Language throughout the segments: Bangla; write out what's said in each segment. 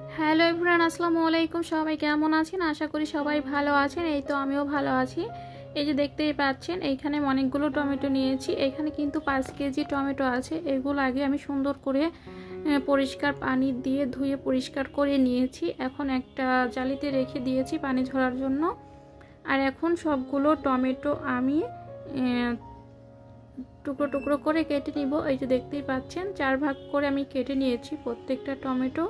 হ্যালো এভরিওয়ান, আসসালামু আলাইকুম। সবাই কেমন আছেন? আশা করি সবাই ভালো আছেন। এই তো আমিও ভালো আছি। এই যে দেখতেই পাচ্ছেন এইখানে অনেকগুলো টমেটো নিয়েছি। এখানে কিন্তু 5 কেজি টমেটো আছে। এগুলো আগে আমি সুন্দর করে পরিষ্কার পানি দিয়ে ধুয়ে পরিষ্কার করে নিয়েছি। এখন একটা জালিতে রেখে দিয়েছি পানি ঝরার জন্য। আর এখন সবগুলো টমেটো আমি টুকরো টুকরো করে কেটে নিব। এই যে দেখতেই পাচ্ছেন 4 ভাগ করে আমি কেটে নিয়েছি প্রত্যেকটা টমেটো।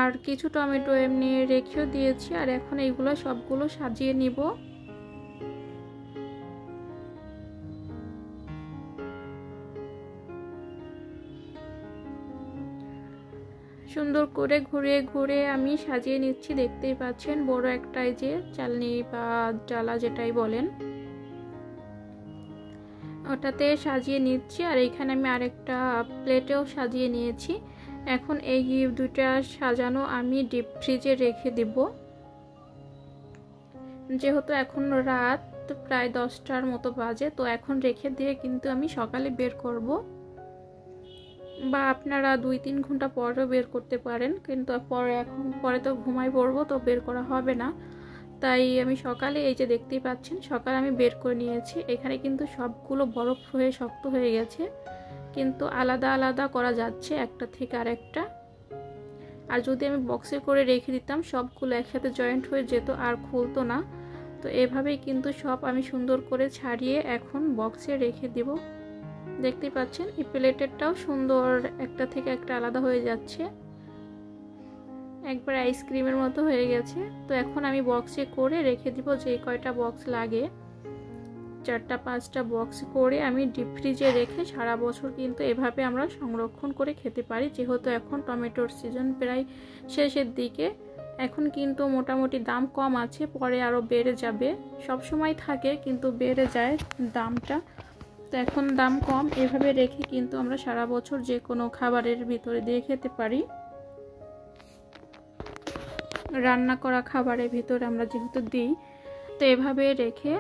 আর কিছু টমেটো এমনি রেখেও দিয়েছি। আর এখন এইগুলো সবগুলো সাজিয়ে নিব। সুন্দর করে ঘুরিয়ে ঘুরিয়ে আমি সাজিয়ে নিচ্ছি। দেখতেই পাচ্ছেন বড় একটাই যে চালনি বা ডালা যেটাই বলেন, ওটাতে সাজিয়ে নিচ্ছি। আর এখানে আমি আরেকটা প্লেটেও সাজিয়ে নিয়েছি। এখন এই দুইটা সাজানো আমি ডিপ ফ্রিজে রেখে দেব। যেহেতু এখন রাত প্রায় 10টার মতো বাজে, তো এখন রেখে দিয়ে কিন্তু আমি সকালে বের করব, বা আপনারা 2-3 ঘন্টা পরেও বের করতে পারেন। কিন্তু পরে তো ঘুমাই পড়বো, তো বের করা হবে না। তাই আমি সকালে, এই যে দেখতেই পাচ্ছেন, সকালে আমি বের করে নিয়েছি। এখানে কিন্তু সবগুলো বরফ হয়ে শক্ত হয়ে গেছে, কিন্তু আলাদা আলাদা করা যাচ্ছে একটা থেকে আরেকটা। আর যদি আমি বক্সে করে রেখে দিতাম সবগুলো একসাথে জয়েন্ট হয়ে যেত আর খুলতো না। তো এভাবেই কিন্তু সব আমি সুন্দর করে ছাড়িয়ে এখন বক্সে রেখে দিব। দেখতেই পাচ্ছেন এই প্লেটেরটাও সুন্দর একটা থেকে একটা আলাদা হয়ে যাচ্ছে, একবার আইসক্রিমের মতো হয়ে গেছে। তো এখন আমি বক্সে করে রেখে দিব, যে কয়টা বক্স লাগে 4-5টা বক্স করে আমি ডিপ ফ্রিজে রেখে সারা বছর কিন্তু এভাবে আমরা সংরক্ষণ করে খেতে পারি। যেহেতু এখন টমেটোর সিজন প্রায় শেষের দিকে, এখন কিন্তু মোটামুটি দাম কম আছে, পরে আরও বেড়ে যাবে। সব সময় থাকে কিন্তু বেড়ে যায় দামটা। তো এখন দাম কম, এভাবে রেখে কিন্তু আমরা সারা বছর যে কোনো খাবারের ভিতরে দিয়ে খেতে পারি। রান্না করা খাবারের ভিতরে আমরা যেহেতু দিই, তো এভাবে রেখে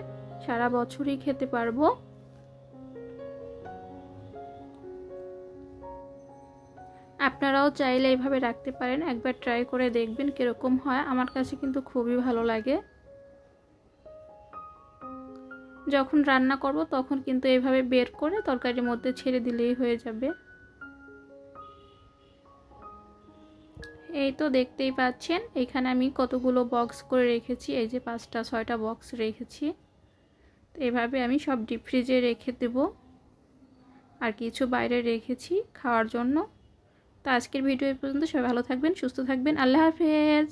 সারা বছরই খেতে পারবো। আপনারাও চাইলে এইভাবে রাখতে পারেন, একবার ট্রাই করে দেখবেন কিরকম হয়। আমার কাছে কিন্তু খুবই ভালো লাগে। যখন রান্না করব তখন কিন্তু এইভাবে বের করে তরকারির মধ্যে ছেড়ে দিলেই হয়ে যাবে। এই তো দেখতেই পাচ্ছেন এখানে আমি কতগুলো বক্স করে রেখেছি। এই যে 5-6টা বক্স রেখেছি। তো এভাবে আমি সব ডিপ ফ্রিজে রেখে দেব, আর কিছু বাইরে রেখেছি খাওয়ার জন্য। তো আজকের ভিডিও এই পর্যন্ত। সবাই ভালো থাকবেন, সুস্থ থাকবেন। আল্লাহ হাফেজ।